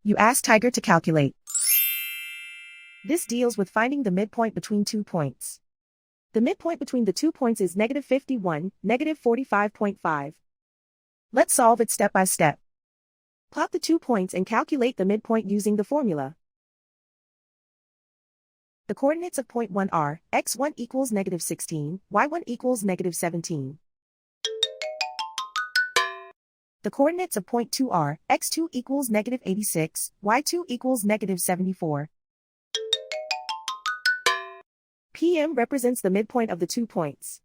You ask Tiger to calculate. This deals with finding the midpoint between 2 points. The midpoint between the 2 points is -51, -45.5. Let's solve it step by step. Plot the 2 points and calculate the midpoint using the formula. The coordinates of point 1 are, x1 equals -16, y1 equals -17. The coordinates of point 2 are, x2 equals -86, y2 equals -74. PM represents the midpoint of the 2 points.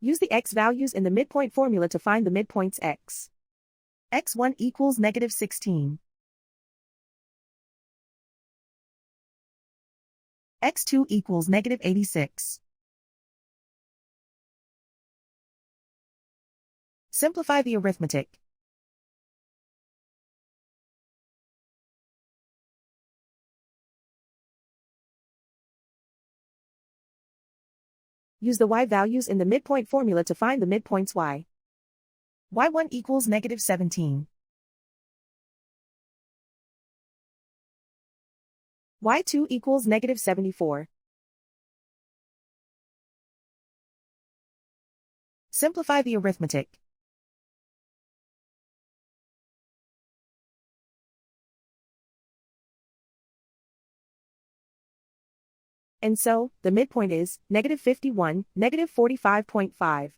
Use the x values in the midpoint formula to find the midpoints x. x1 equals -16. x2 equals -86. Simplify the arithmetic. Use the y values in the midpoint formula to find the midpoints y. y1 equals -17. y2 equals -74. Simplify the arithmetic. And so, the midpoint is -51, -45.5.